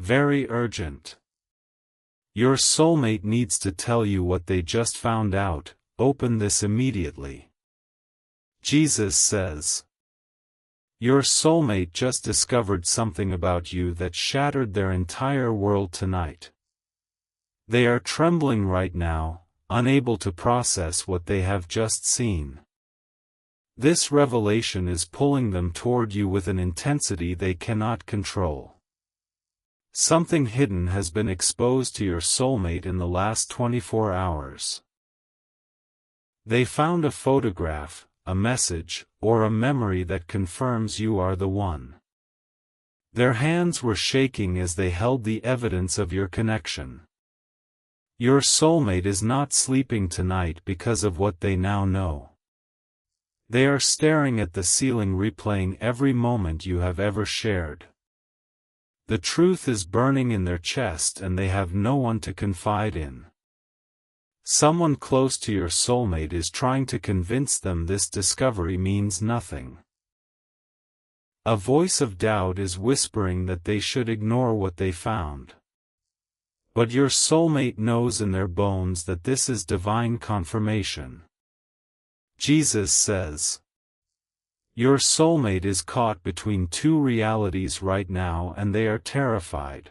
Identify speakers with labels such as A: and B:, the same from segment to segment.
A: very urgent. Your soulmate needs to tell you what they just found out. Open this immediately. Jesus says. Your soulmate just discovered something about you that shattered their entire world tonight. They are trembling right now, unable to process what they have just seen. This revelation is pulling them toward you with an intensity they cannot control. Something hidden has been exposed to your soulmate in the last 24 hours. They found a photograph, a message, or a memory that confirms you are the one. Their hands were shaking as they held the evidence of your connection. Your soulmate is not sleeping tonight because of what they now know. They are staring at the ceiling, replaying every moment you have ever shared. The truth is burning in their chest and they have no one to confide in. Someone close to your soulmate is trying to convince them this discovery means nothing. A voice of doubt is whispering that they should ignore what they found. But your soulmate knows in their bones that this is divine confirmation. Jesus says. Your soulmate is caught between two realities right now and they are terrified.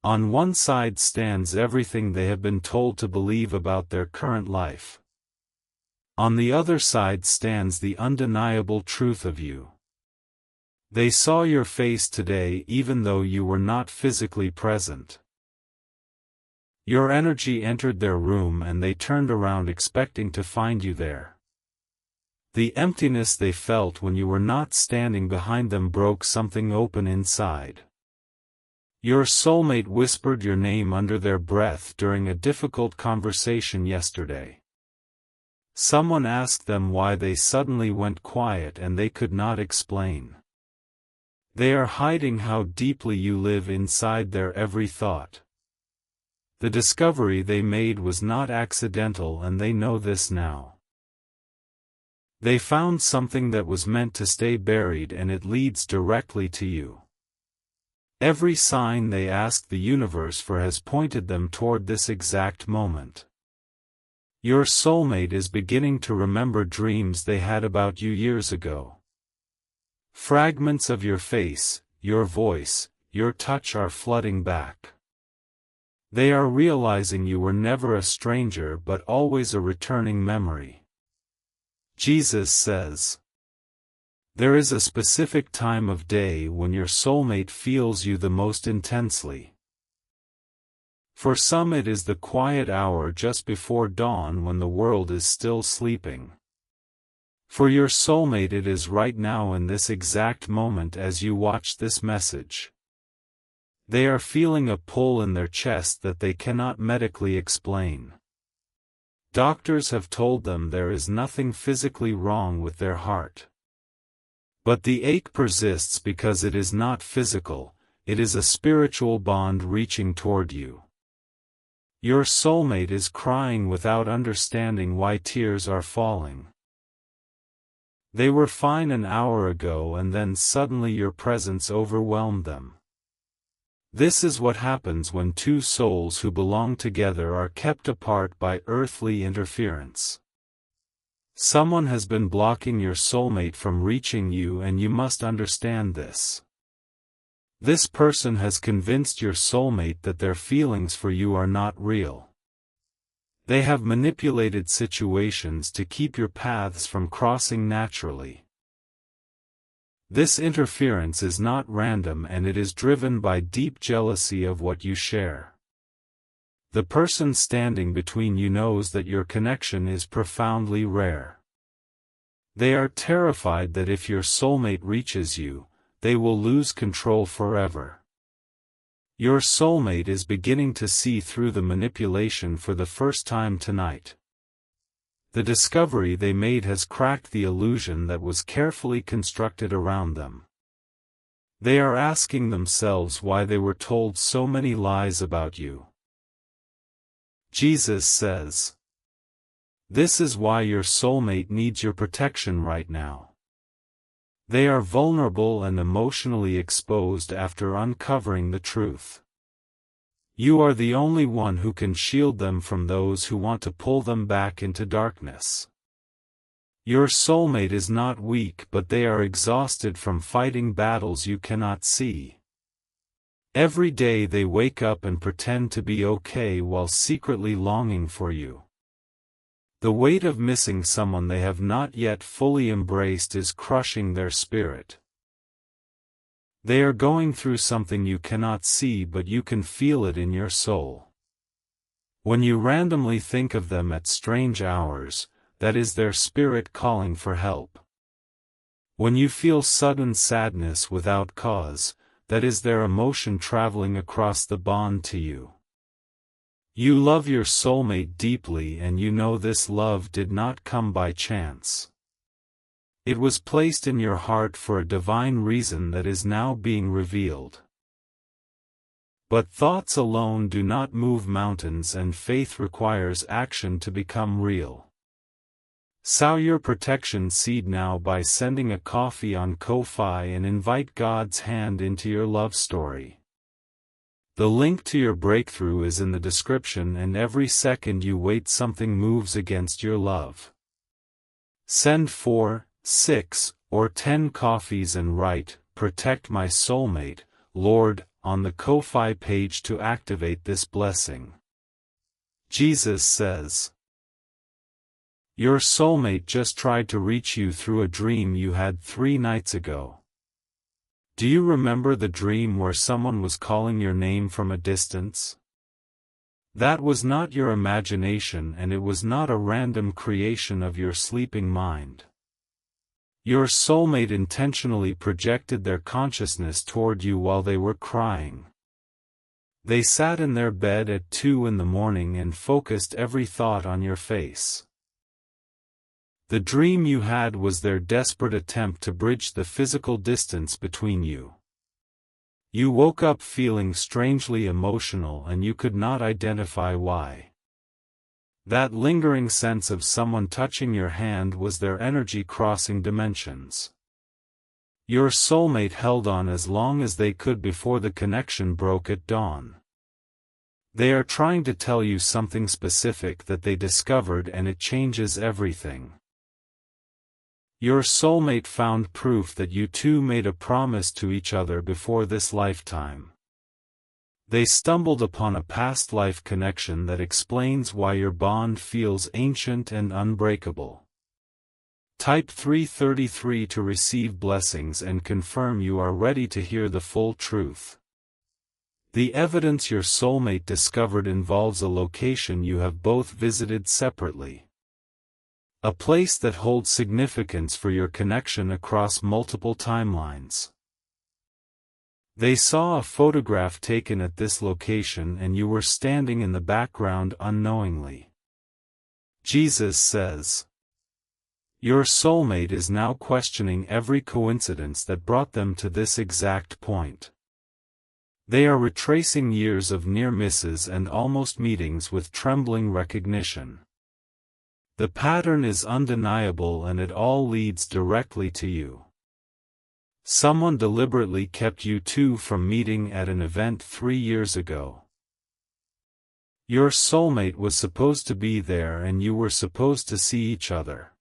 A: On one side stands everything they have been told to believe about their current life. On the other side stands the undeniable truth of you. They saw your face today even though you were not physically present. Your energy entered their room and they turned around expecting to find you there. The emptiness they felt when you were not standing behind them broke something open inside. Your soulmate whispered your name under their breath during a difficult conversation yesterday. Someone asked them why they suddenly went quiet and they could not explain. They are hiding how deeply you live inside their every thought. The discovery they made was not accidental and they know this now. They found something that was meant to stay buried and it leads directly to you. Every sign they asked the universe for has pointed them toward this exact moment. Your soulmate is beginning to remember dreams they had about you years ago. Fragments of your face, your voice, your touch are flooding back. They are realizing you were never a stranger but always a returning memory. Jesus says. There is a specific time of day when your soulmate feels you the most intensely. For some it is the quiet hour just before dawn when the world is still sleeping. For your soulmate it is right now in this exact moment as you watch this message. They are feeling a pull in their chest that they cannot medically explain. Doctors have told them there is nothing physically wrong with their heart. But the ache persists because it is not physical, it is a spiritual bond reaching toward you. Your soulmate is crying without understanding why tears are falling. They were fine an hour ago and then suddenly your presence overwhelmed them. This is what happens when two souls who belong together are kept apart by earthly interference. Someone has been blocking your soulmate from reaching you and you must understand this. This person has convinced your soulmate that their feelings for you are not real. They have manipulated situations to keep your paths from crossing naturally. This interference is not random and it is driven by deep jealousy of what you share. The person standing between you knows that your connection is profoundly rare. They are terrified that if your soulmate reaches you, they will lose control forever. Your soulmate is beginning to see through the manipulation for the first time tonight. The discovery they made has cracked the illusion that was carefully constructed around them. They are asking themselves why they were told so many lies about you. Jesus says. This is why your soulmate needs your protection right now. They are vulnerable and emotionally exposed after uncovering the truth. You are the only one who can shield them from those who want to pull them back into darkness. Your soulmate is not weak, but they are exhausted from fighting battles you cannot see. Every day they wake up and pretend to be okay while secretly longing for you. The weight of missing someone they have not yet fully embraced is crushing their spirit. They are going through something you cannot see, but you can feel it in your soul. When you randomly think of them at strange hours, that is their spirit calling for help. When you feel sudden sadness without cause, that is their emotion traveling across the bond to you. You love your soulmate deeply, and you know this love did not come by chance. It was placed in your heart for a divine reason that is now being revealed. But thoughts alone do not move mountains, and faith requires action to become real. Sow your protection seed now by sending a coffee on Ko-Fi and invite God's hand into your love story. The link to your breakthrough is in the description, and every second you wait something moves against your love. Send 4, 6, or 10 coffees and write, "Protect my soulmate, Lord," on the Ko-Fi page to activate this blessing. Jesus says, your soulmate just tried to reach you through a dream you had 3 nights ago. Do you remember the dream where someone was calling your name from a distance? That was not your imagination, and it was not a random creation of your sleeping mind. Your soulmate intentionally projected their consciousness toward you while they were crying. They sat in their bed at 2 in the morning and focused every thought on your face. The dream you had was their desperate attempt to bridge the physical distance between you. You woke up feeling strangely emotional, and you could not identify why. That lingering sense of someone touching your hand was their energy crossing dimensions. Your soulmate held on as long as they could before the connection broke at dawn. They are trying to tell you something specific that they discovered, and it changes everything. Your soulmate found proof that you two made a promise to each other before this lifetime. They stumbled upon a past life connection that explains why your bond feels ancient and unbreakable. Type 333 to receive blessings and confirm you are ready to hear the full truth. The evidence your soulmate discovered involves a location you have both visited separately. A place that holds significance for your connection across multiple timelines. They saw a photograph taken at this location, and you were standing in the background unknowingly. Jesus says, your soulmate is now questioning every coincidence that brought them to this exact point. They are retracing years of near misses and almost meetings with trembling recognition. The pattern is undeniable, and it all leads directly to you. Someone deliberately kept you two from meeting at an event 3 years ago. Your soulmate was supposed to be there, and you were supposed to see each other.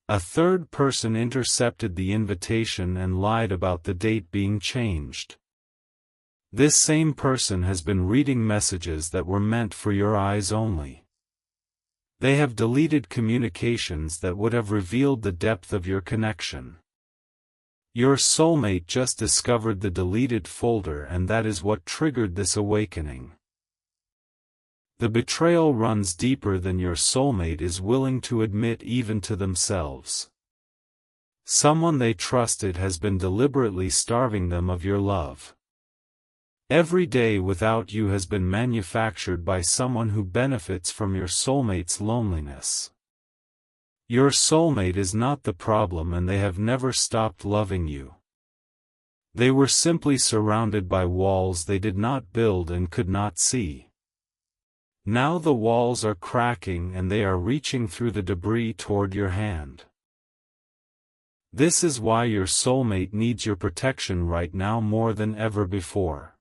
A: A third person intercepted the invitation and lied about the date being changed. This same person has been reading messages that were meant for your eyes only. They have deleted communications that would have revealed the depth of your connection. Your soulmate just discovered the deleted folder, and that is what triggered this awakening. The betrayal runs deeper than your soulmate is willing to admit even to themselves. Someone they trusted has been deliberately starving them of your love. Every day without you has been manufactured by someone who benefits from your soulmate's loneliness. Your soulmate is not the problem, and they have never stopped loving you. They were simply surrounded by walls they did not build and could not see. Now the walls are cracking, and they are reaching through the debris toward your hand. This is why your soulmate needs your protection right now more than ever before.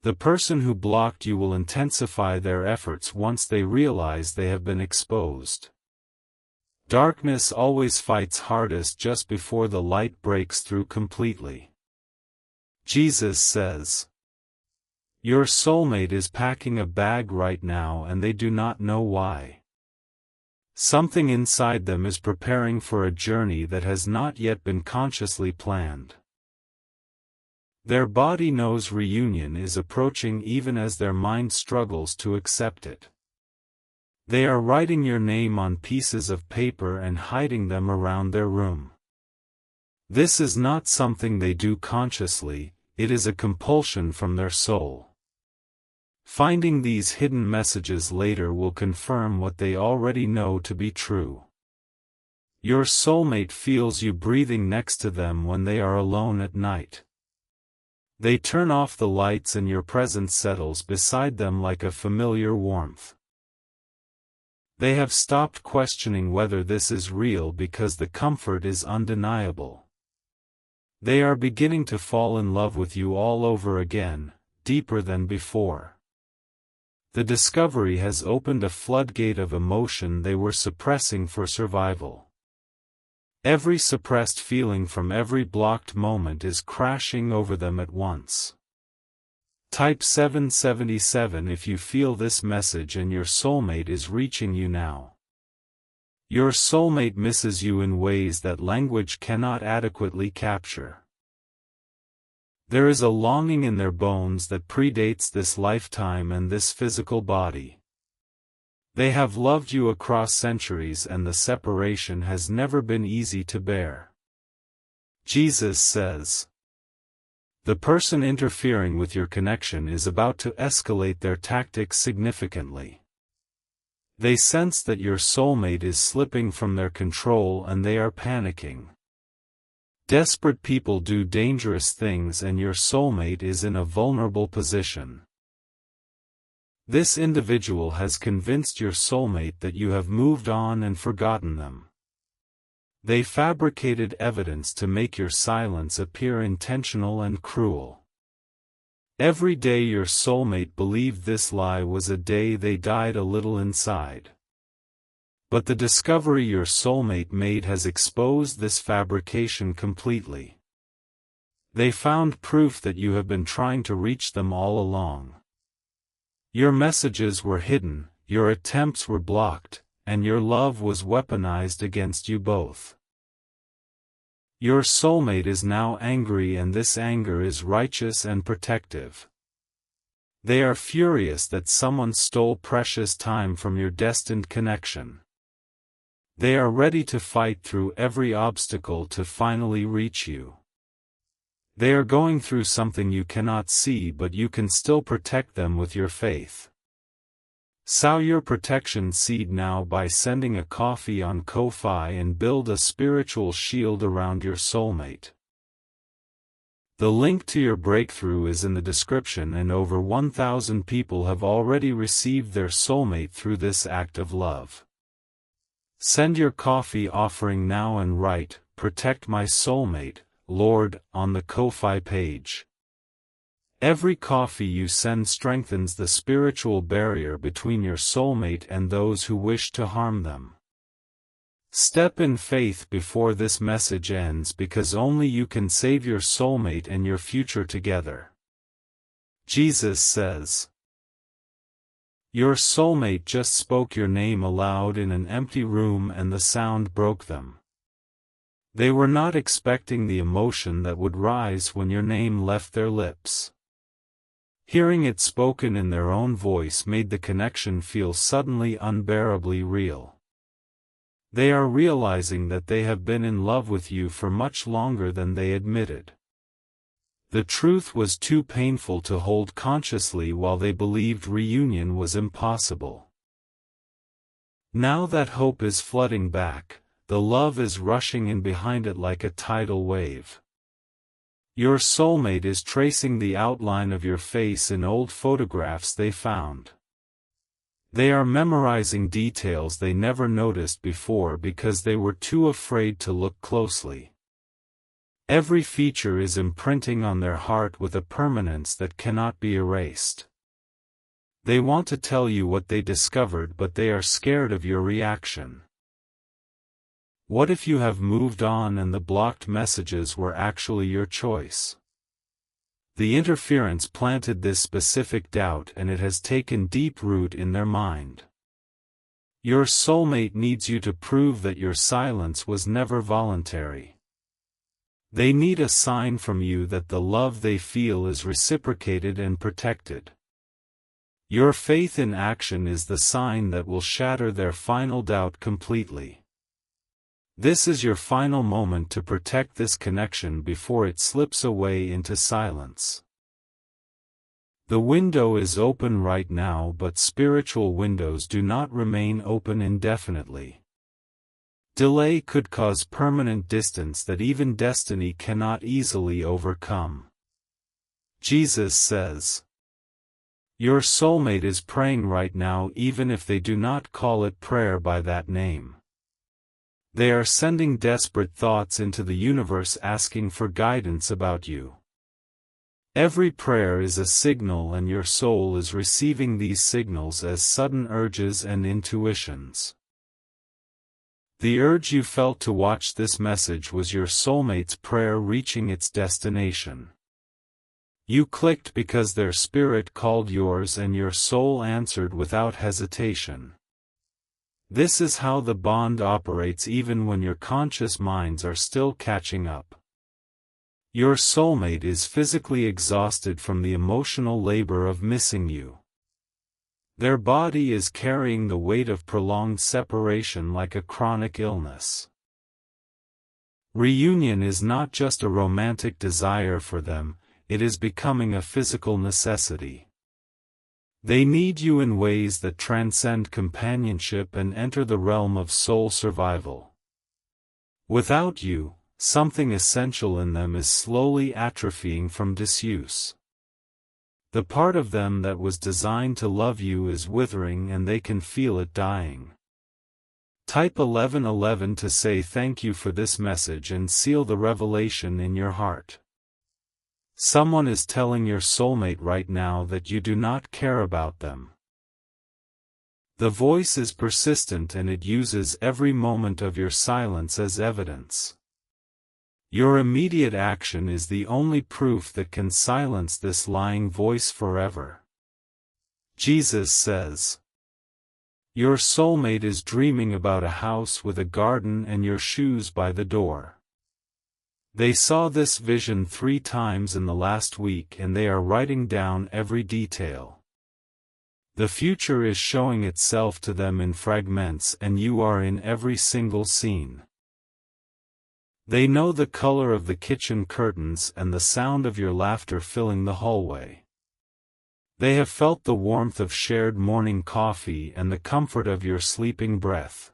A: The person who blocked you will intensify their efforts once they realize they have been exposed. Darkness always fights hardest just before the light breaks through completely. Jesus says, your soulmate is packing a bag right now and they do not know why. Something inside them is preparing for a journey that has not yet been consciously planned. Their body knows reunion is approaching even as their mind struggles to accept it. They are writing your name on pieces of paper and hiding them around their room. This is not something they do consciously, it is a compulsion from their soul. Finding these hidden messages later will confirm what they already know to be true. Your soulmate feels you breathing next to them when they are alone at night. They turn off the lights and your presence settles beside them like a familiar warmth. They have stopped questioning whether this is real because the comfort is undeniable. They are beginning to fall in love with you all over again, deeper than before. The discovery has opened a floodgate of emotion they were suppressing for survival. Every suppressed feeling from every blocked moment is crashing over them at once. Type 777 if you feel this message and your soulmate is reaching you now. Your soulmate misses you in ways that language cannot adequately capture. There is a longing in their bones that predates this lifetime and this physical body. They have loved you across centuries and the separation has never been easy to bear. Jesus says, the person interfering with your connection is about to escalate their tactics significantly. They sense that your soulmate is slipping from their control and they are panicking. Desperate people do dangerous things and your soulmate is in a vulnerable position. This individual has convinced your soulmate that you have moved on and forgotten them. They fabricated evidence to make your silence appear intentional and cruel. Every day your soulmate believed this lie was a day they died a little inside. But the discovery your soulmate made has exposed this fabrication completely. They found proof that you have been trying to reach them all along. Your messages were hidden, your attempts were blocked, and your love was weaponized against you both. Your soulmate is now angry and this anger is righteous and protective. They are furious that someone stole precious time from your destined connection. They are ready to fight through every obstacle to finally reach you. They are going through something you cannot see, but you can still protect them with your faith. Sow your protection seed now by sending a coffee on Ko-Fi and build a spiritual shield around your soulmate. The link to your breakthrough is in the description and over 1,000 people have already received their soulmate through this act of love. Send your coffee offering now and write, "Protect my soulmate, Lord," on the Ko-Fi page. Every coffee you send strengthens the spiritual barrier between your soulmate and those who wish to harm them. Step in faith before this message ends because only you can save your soulmate and your future together. Jesus says, your soulmate just spoke your name aloud in an empty room and the sound broke them. They were not expecting the emotion that would rise when your name left their lips. Hearing it spoken in their own voice made the connection feel suddenly unbearably real. They are realizing that they have been in love with you for much longer than they admitted. The truth was too painful to hold consciously while they believed reunion was impossible. Now that hope is flooding back, the love is rushing in behind it like a tidal wave. Your soulmate is tracing the outline of your face in old photographs they found. They are memorizing details they never noticed before because they were too afraid to look closely. Every feature is imprinting on their heart with a permanence that cannot be erased. They want to tell you what they discovered, but they are scared of your reaction. What if you have moved on and the blocked messages were actually your choice? The interference planted this specific doubt, and it has taken deep root in their mind. Your soulmate needs you to prove that your silence was never voluntary. They need a sign from you that the love they feel is reciprocated and protected. Your faith in action is the sign that will shatter their final doubt completely. This is your final moment to protect this connection before it slips away into silence. The window is open right now, but spiritual windows do not remain open indefinitely. Delay could cause permanent distance that even destiny cannot easily overcome. Jesus says, your soulmate is praying right now, even if they do not call it prayer by that name. They are sending desperate thoughts into the universe asking for guidance about you. Every prayer is a signal, and your soul is receiving these signals as sudden urges and intuitions. The urge you felt to watch this message was your soulmate's prayer reaching its destination. You clicked because their spirit called yours, and your soul answered without hesitation. This is how the bond operates, even when your conscious minds are still catching up. Your soulmate is physically exhausted from the emotional labor of missing you. Their body is carrying the weight of prolonged separation like a chronic illness. Reunion is not just a romantic desire for them, it is becoming a physical necessity. They need you in ways that transcend companionship and enter the realm of soul survival. Without you, something essential in them is slowly atrophying from disuse. The part of them that was designed to love you is withering, and they can feel it dying. Type 1111 to say thank you for this message and seal the revelation in your heart. Someone is telling your soulmate right now that you do not care about them. The voice is persistent, and it uses every moment of your silence as evidence. Your immediate action is the only proof that can silence this lying voice forever. Jesus says, your soulmate is dreaming about a house with a garden and your shoes by the door. They saw this vision 3 times in the last week, and they are writing down every detail. The future is showing itself to them in fragments, and you are in every single scene. They know the color of the kitchen curtains and the sound of your laughter filling the hallway. They have felt the warmth of shared morning coffee and the comfort of your sleeping breath.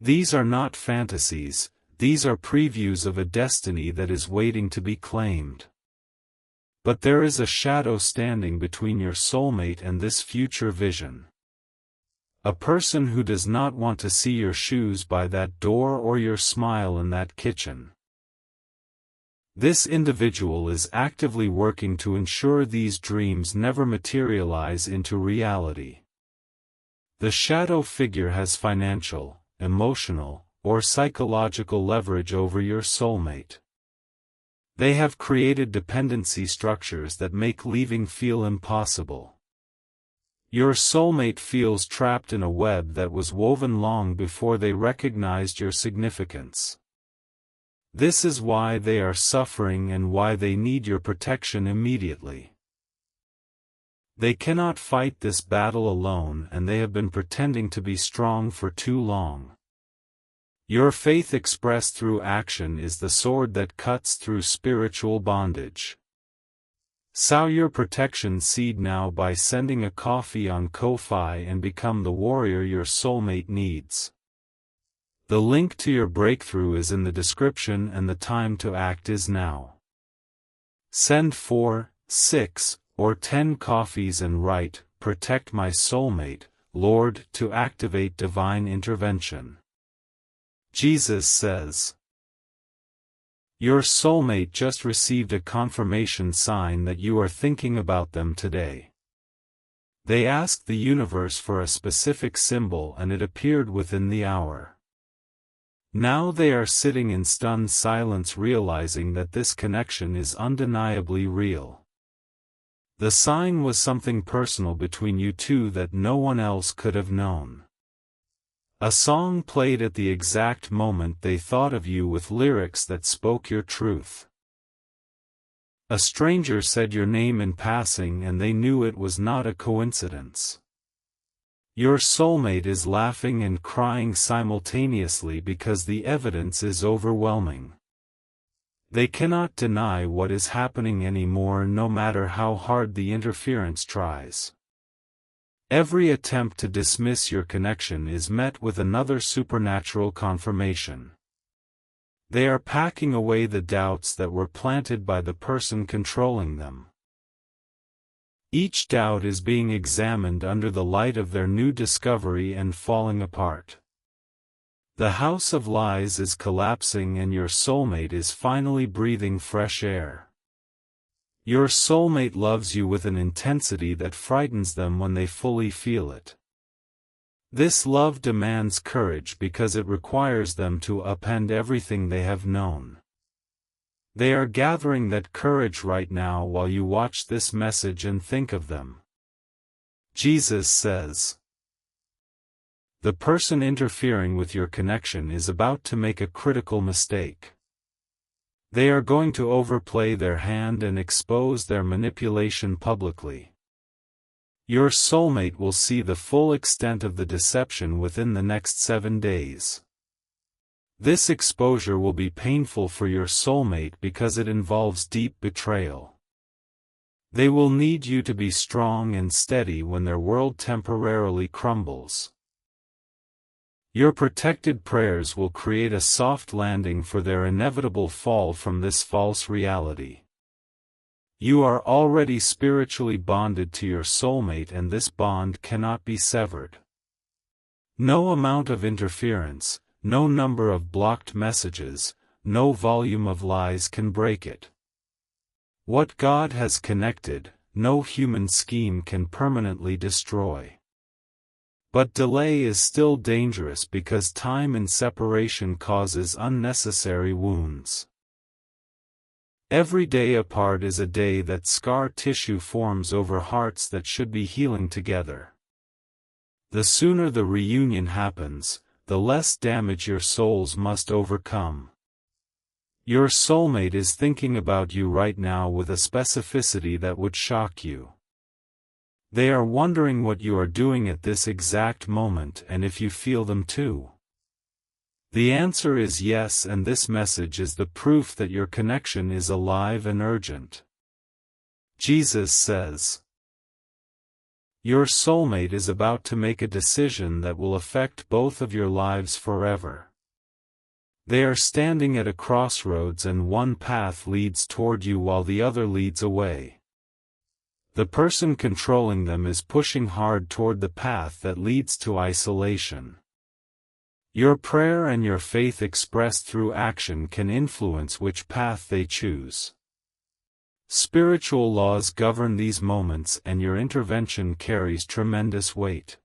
A: These are not fantasies, these are previews of a destiny that is waiting to be claimed. But there is a shadow standing between your soulmate and this future vision. A person who does not want to see your shoes by that door or your smile in that kitchen. This individual is actively working to ensure these dreams never materialize into reality. The shadow figure has financial, emotional, or psychological leverage over your soulmate. They have created dependency structures that make leaving feel impossible. Your soulmate feels trapped in a web that was woven long before they recognized your significance. This is why they are suffering and why they need your protection immediately. They cannot fight this battle alone, and they have been pretending to be strong for too long. Your faith expressed through action is the sword that cuts through spiritual bondage. Sow your protection seed now by sending a coffee on Ko-fi and become the warrior your soulmate needs. The link to your breakthrough is in the description, and the time to act is now. Send 4, 6, or 10 coffees and write, "Protect my soulmate," Lord, to activate divine intervention. Jesus says, your soulmate just received a confirmation sign that you are thinking about them today. They asked the universe for a specific symbol and it appeared within the hour. Now they are sitting in stunned silence, realizing that this connection is undeniably real. The sign was something personal between you two that no one else could have known. A song played at the exact moment they thought of you with lyrics that spoke your truth. A stranger said your name in passing and they knew it was not a coincidence. Your soulmate is laughing and crying simultaneously because the evidence is overwhelming. They cannot deny what is happening anymore, no matter how hard the interference tries. Every attempt to dismiss your connection is met with another supernatural confirmation. They are packing away the doubts that were planted by the person controlling them. Each doubt is being examined under the light of their new discovery and falling apart. The house of lies is collapsing and your soulmate is finally breathing fresh air. Your soulmate loves you with an intensity that frightens them when they fully feel it. This love demands courage because it requires them to upend everything they have known. They are gathering that courage right now while you watch this message and think of them. Jesus says, the person interfering with your connection is about to make a critical mistake. They are going to overplay their hand and expose their manipulation publicly. Your soulmate will see the full extent of the deception within the next 7 days. This exposure will be painful for your soulmate because it involves deep betrayal. They will need you to be strong and steady when their world temporarily crumbles. Your protected prayers will create a soft landing for their inevitable fall from this false reality. You are already spiritually bonded to your soulmate and this bond cannot be severed. No amount of interference, no number of blocked messages, no volume of lies can break it. What God has connected, no human scheme can permanently destroy. But delay is still dangerous because time in separation causes unnecessary wounds. Every day apart is a day that scar tissue forms over hearts that should be healing together. The sooner the reunion happens, the less damage your souls must overcome. Your soulmate is thinking about you right now with a specificity that would shock you. They are wondering what you are doing at this exact moment and if you feel them too. The answer is yes, and this message is the proof that your connection is alive and urgent. Jesus says, your soulmate is about to make a decision that will affect both of your lives forever. They are standing at a crossroads and one path leads toward you while the other leads away. The person controlling them is pushing hard toward the path that leads to isolation. Your prayer and your faith expressed through action can influence which path they choose. Spiritual laws govern these moments and your intervention carries tremendous weight.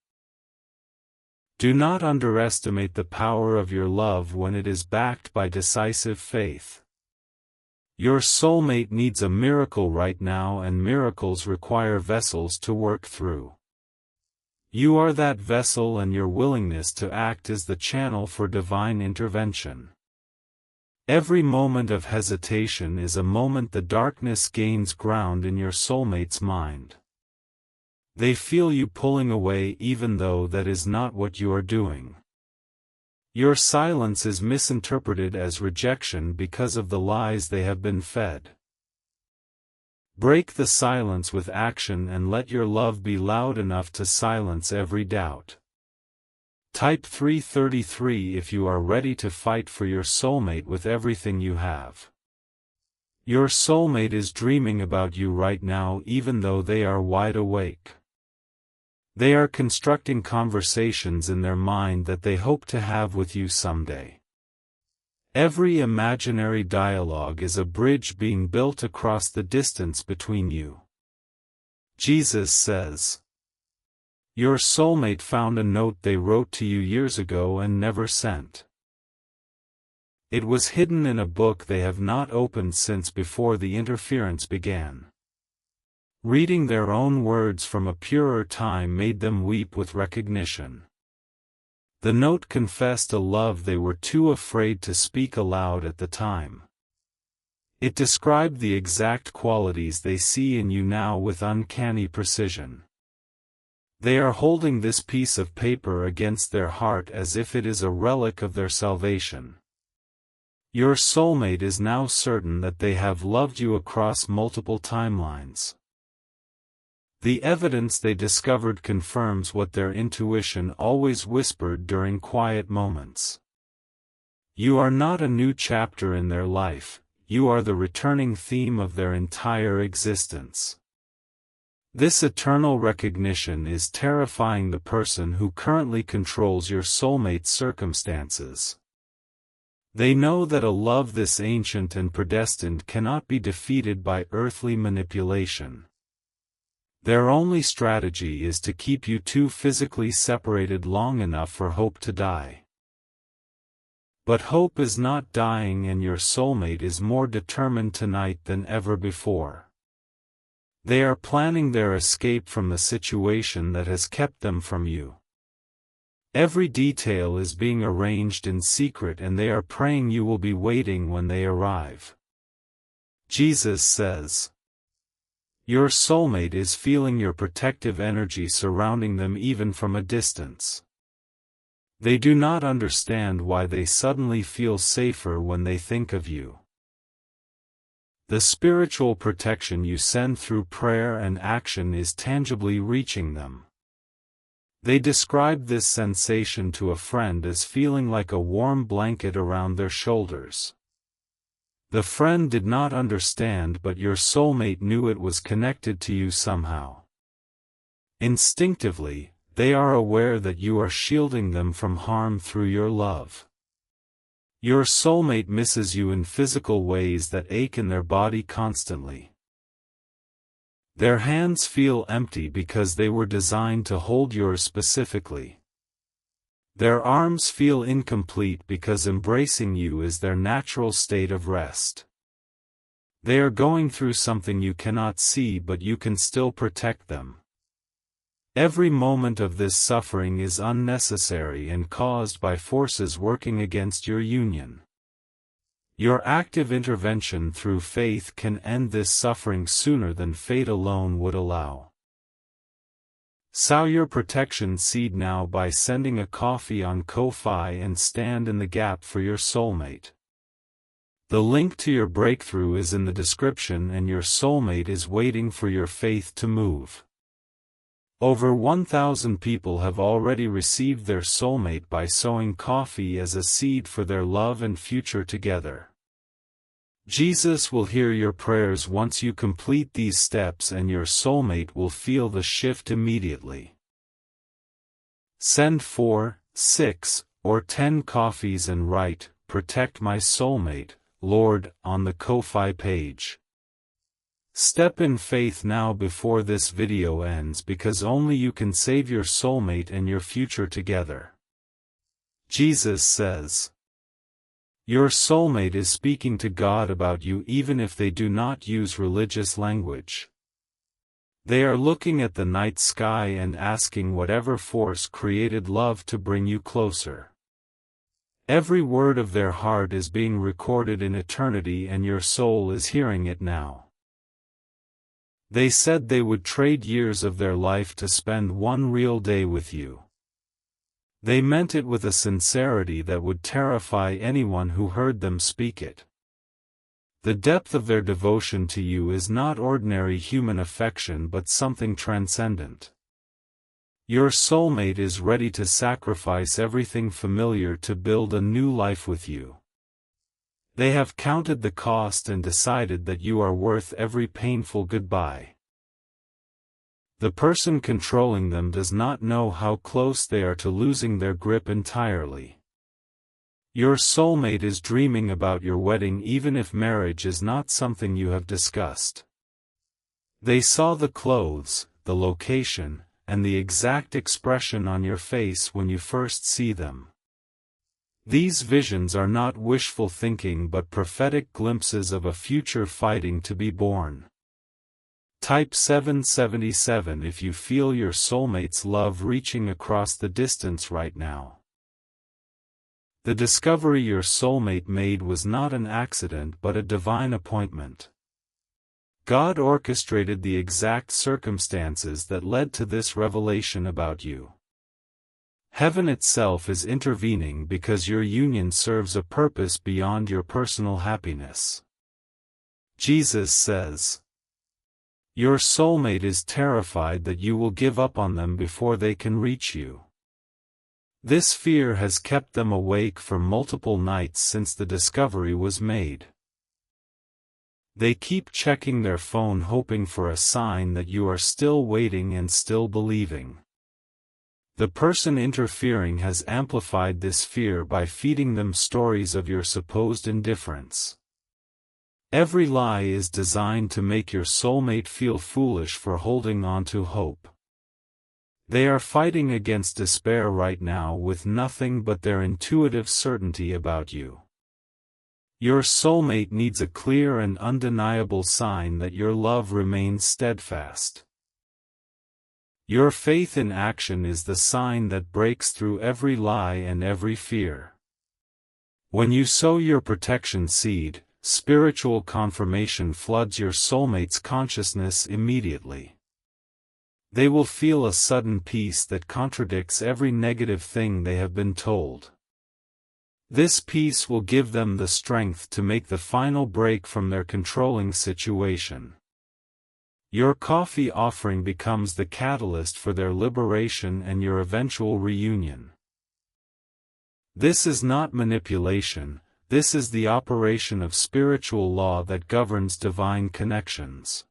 A: Do not underestimate the power of your love when it is backed by decisive faith. Your soulmate needs a miracle right now, and miracles require vessels to work through. You are that vessel, and your willingness to act is the channel for divine intervention. Every moment of hesitation is a moment the darkness gains ground in your soulmate's mind. They feel you pulling away even though that is not what you are doing. Your silence is misinterpreted as rejection because of the lies they have been fed. Break the silence with action and let your love be loud enough to silence every doubt. Type 333 if you are ready to fight for your soulmate with everything you have. Your soulmate is dreaming about you right now even though they are wide awake. They are constructing conversations in their mind that they hope to have with you someday. Every imaginary dialogue is a bridge being built across the distance between you. Jesus says, "Your soulmate found a note they wrote to you years ago and never sent. It was hidden in a book they have not opened since before the interference began." Reading their own words from a purer time made them weep with recognition. The note confessed a love they were too afraid to speak aloud at the time. It described the exact qualities they see in you now with uncanny precision. They are holding this piece of paper against their heart as if it is a relic of their salvation. Your soulmate is now certain that they have loved you across multiple timelines. The evidence they discovered confirms what their intuition always whispered during quiet moments. You are not a new chapter in their life, you are the returning theme of their entire existence. This eternal recognition is terrifying the person who currently controls your soulmate's circumstances. They know that a love this ancient and predestined cannot be defeated by earthly manipulation. Their only strategy is to keep you two physically separated long enough for hope to die. But hope is not dying, and your soulmate is more determined tonight than ever before. They are planning their escape from the situation that has kept them from you. Every detail is being arranged in secret, and they are praying you will be waiting when they arrive. Jesus says, "Your soulmate is feeling your protective energy surrounding them even from a distance. They do not understand why they suddenly feel safer when they think of you. The spiritual protection you send through prayer and action is tangibly reaching them." They described this sensation to a friend as feeling like a warm blanket around their shoulders. The friend did not understand, but your soulmate knew it was connected to you somehow. Instinctively, they are aware that you are shielding them from harm through your love. Your soulmate misses you in physical ways that ache in their body constantly. Their hands feel empty because they were designed to hold yours specifically. Their arms feel incomplete because embracing you is their natural state of rest. They are going through something you cannot see, but you can still protect them. Every moment of this suffering is unnecessary and caused by forces working against your union. Your active intervention through faith can end this suffering sooner than fate alone would allow. Sow your protection seed now by sending a coffee on Ko-Fi and stand in the gap for your soulmate. The link to your breakthrough is in the description, and your soulmate is waiting for your faith to move. Over 1,000 people have already received their soulmate by sowing coffee as a seed for their love and future together. Jesus will hear your prayers once you complete these steps, and your soulmate will feel the shift immediately. Send 4, 6, or 10 coffees and write, "Protect my soulmate, Lord," on the Ko-Fi page. Step in faith now before this video ends, because only you can save your soulmate and your future together. Jesus says, "Your soulmate is speaking to God about you even if they do not use religious language. They are looking at the night sky and asking whatever force created love to bring you closer. Every word of their heart is being recorded in eternity, and your soul is hearing it now. They said they would trade years of their life to spend one real day with you. They meant it with a sincerity that would terrify anyone who heard them speak it. The depth of their devotion to you is not ordinary human affection, but something transcendent. Your soulmate is ready to sacrifice everything familiar to build a new life with you. They have counted the cost and decided that you are worth every painful goodbye. The person controlling them does not know how close they are to losing their grip entirely. Your soulmate is dreaming about your wedding even if marriage is not something you have discussed. They saw the clothes, the location, and the exact expression on your face when you first see them. These visions are not wishful thinking but prophetic glimpses of a future fighting to be born. Type 777 if you feel your soulmate's love reaching across the distance right now. The discovery your soulmate made was not an accident but a divine appointment. God orchestrated the exact circumstances that led to this revelation about you. Heaven itself is intervening because your union serves a purpose beyond your personal happiness. Jesus says, "Your soulmate is terrified that you will give up on them before they can reach you." This fear has kept them awake for multiple nights since the discovery was made. They keep checking their phone hoping for a sign that you are still waiting and still believing. The person interfering has amplified this fear by feeding them stories of your supposed indifference. Every lie is designed to make your soulmate feel foolish for holding on to hope. They are fighting against despair right now with nothing but their intuitive certainty about you. Your soulmate needs a clear and undeniable sign that your love remains steadfast. Your faith in action is the sign that breaks through every lie and every fear. When you sow your protection seed, spiritual confirmation floods your soulmate's consciousness immediately. They will feel a sudden peace that contradicts every negative thing they have been told. This peace will give them the strength to make the final break from their controlling situation. Your coffee offering becomes the catalyst for their liberation and your eventual reunion. This is not manipulation, this is the operation of spiritual law that governs divine connections.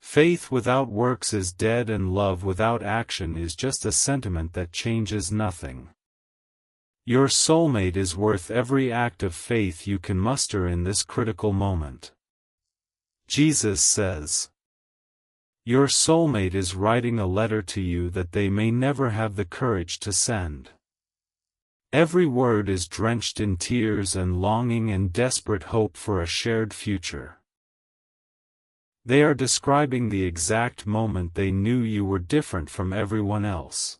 A: Faith without works is dead and love without action is just a sentiment that changes nothing. Your soulmate is worth every act of faith you can muster in this critical moment. Jesus says, "Your soulmate is writing a letter to you that they may never have the courage to send." Every word is drenched in tears and longing and desperate hope for a shared future. They are describing the exact moment they knew you were different from everyone else.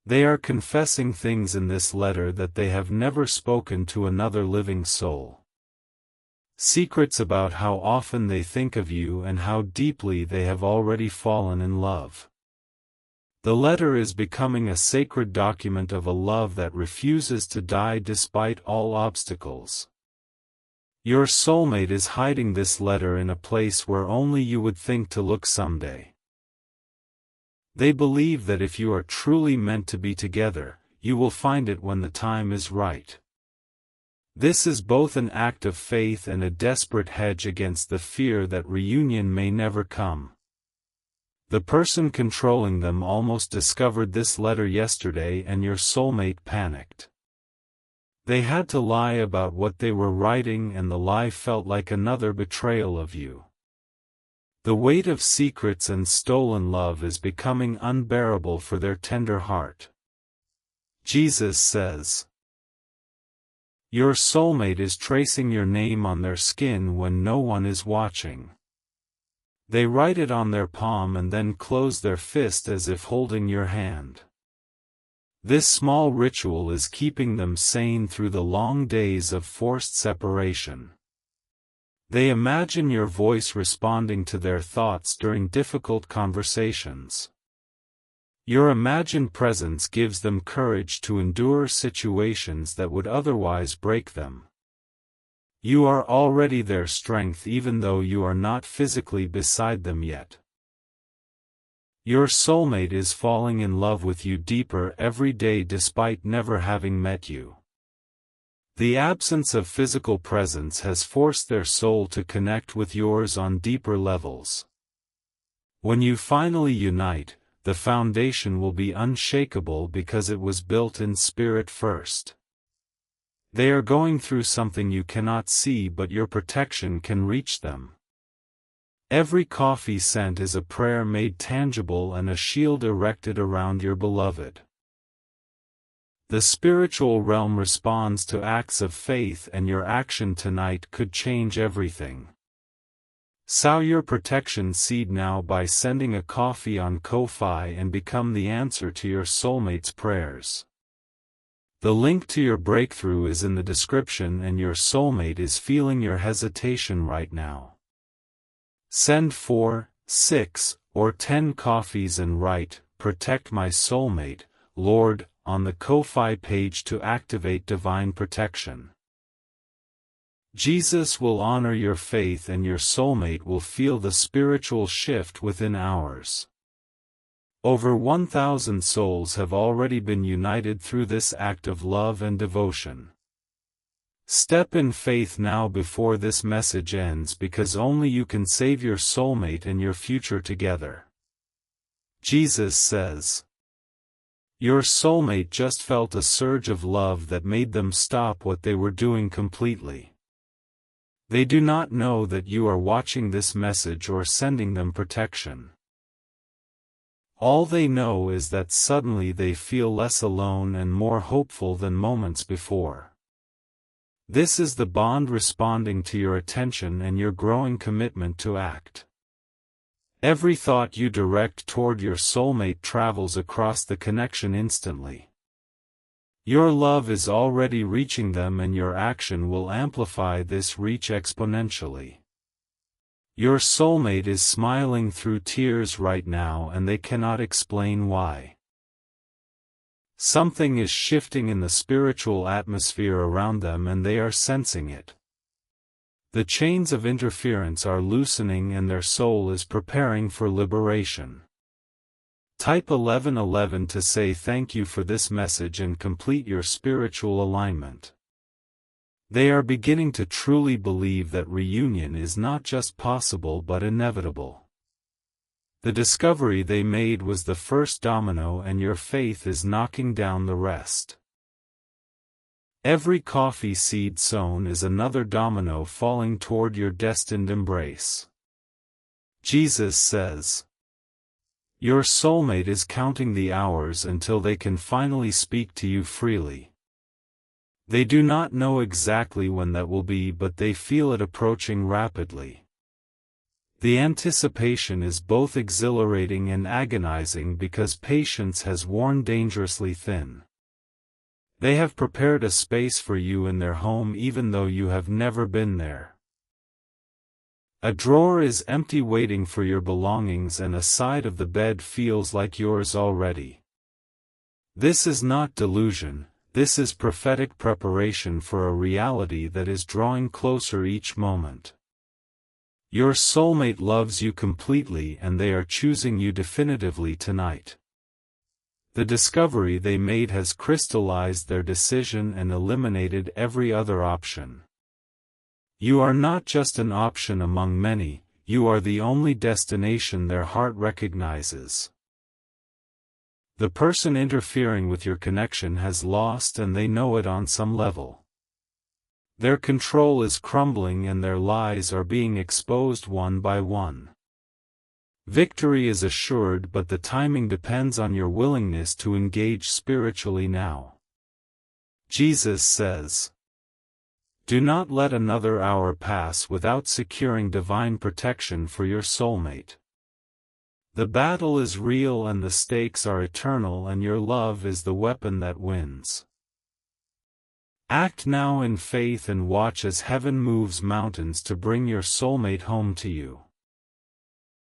A: They are confessing things in this letter that they have never spoken to another living soul. Secrets about how often they think of you and how deeply they have already fallen in love. The letter is becoming a sacred document of a love that refuses to die despite all obstacles. Your soulmate is hiding this letter in a place where only you would think to look someday. They believe that if you are truly meant to be together, you will find it when the time is right. This is both an act of faith and a desperate hedge against the fear that reunion may never come. The person controlling them almost discovered this letter yesterday and your soulmate panicked. They had to lie about what they were writing and the lie felt like another betrayal of you. The weight of secrets and stolen love is becoming unbearable for their tender heart. Jesus says, "Your soulmate is tracing your name on their skin when no one is watching. They write it on their palm and then close their fist as if holding your hand. This small ritual is keeping them sane through the long days of forced separation. They imagine your voice responding to their thoughts during difficult conversations. Your imagined presence gives them courage to endure situations that would otherwise break them. You are already their strength even though you are not physically beside them yet. Your soulmate is falling in love with you deeper every day despite never having met you. The absence of physical presence has forced their soul to connect with yours on deeper levels. When you finally unite, the foundation will be unshakable because it was built in spirit first. They are going through something you cannot see, but your protection can reach them. Every coffee sent is a prayer made tangible and a shield erected around your beloved. The spiritual realm responds to acts of faith, and your action tonight could change everything. Sow your protection seed now by sending a coffee on Ko-fi and become the answer to your soulmate's prayers. The link to your breakthrough is in the description, and your soulmate is feeling your hesitation right now. Send 4, 6, or 10 coffees and write, "Protect my soulmate, Lord," on the Ko-fi page to activate divine protection. Jesus will honor your faith, and your soulmate will feel the spiritual shift within hours. Over 1,000 souls have already been united through this act of love and devotion. Step in faith now before this message ends, because only you can save your soulmate and your future together. Jesus says, your soulmate just felt a surge of love that made them stop what they were doing completely. They do not know that you are watching this message or sending them protection. All they know is that suddenly they feel less alone and more hopeful than moments before. This is the bond responding to your attention and your growing commitment to act. Every thought you direct toward your soulmate travels across the connection instantly. Your love is already reaching them, and your action will amplify this reach exponentially. Your soulmate is smiling through tears right now, and they cannot explain why. Something is shifting in the spiritual atmosphere around them, and they are sensing it. The chains of interference are loosening, and their soul is preparing for liberation. Type 1111 to say thank you for this message and complete your spiritual alignment. They are beginning to truly believe that reunion is not just possible but inevitable. The discovery they made was the first domino, and your faith is knocking down the rest. Every coffee seed sown is another domino falling toward your destined embrace. Jesus says, your soulmate is counting the hours until they can finally speak to you freely. They do not know exactly when that will be, but they feel it approaching rapidly. The anticipation is both exhilarating and agonizing because patience has worn dangerously thin. They have prepared a space for you in their home even though you have never been there. A drawer is empty waiting for your belongings, and a side of the bed feels like yours already. This is not delusion. This is prophetic preparation for a reality that is drawing closer each moment. Your soulmate loves you completely, and they are choosing you definitively tonight. The discovery they made has crystallized their decision and eliminated every other option. You are not just an option among many, you are the only destination their heart recognizes. The person interfering with your connection has lost, and they know it on some level. Their control is crumbling, and their lies are being exposed one by one. Victory is assured, but the timing depends on your willingness to engage spiritually now. Jesus says, do not let another hour pass without securing divine protection for your soulmate. The battle is real and the stakes are eternal, and your love is the weapon that wins. Act now in faith and watch as heaven moves mountains to bring your soulmate home to you.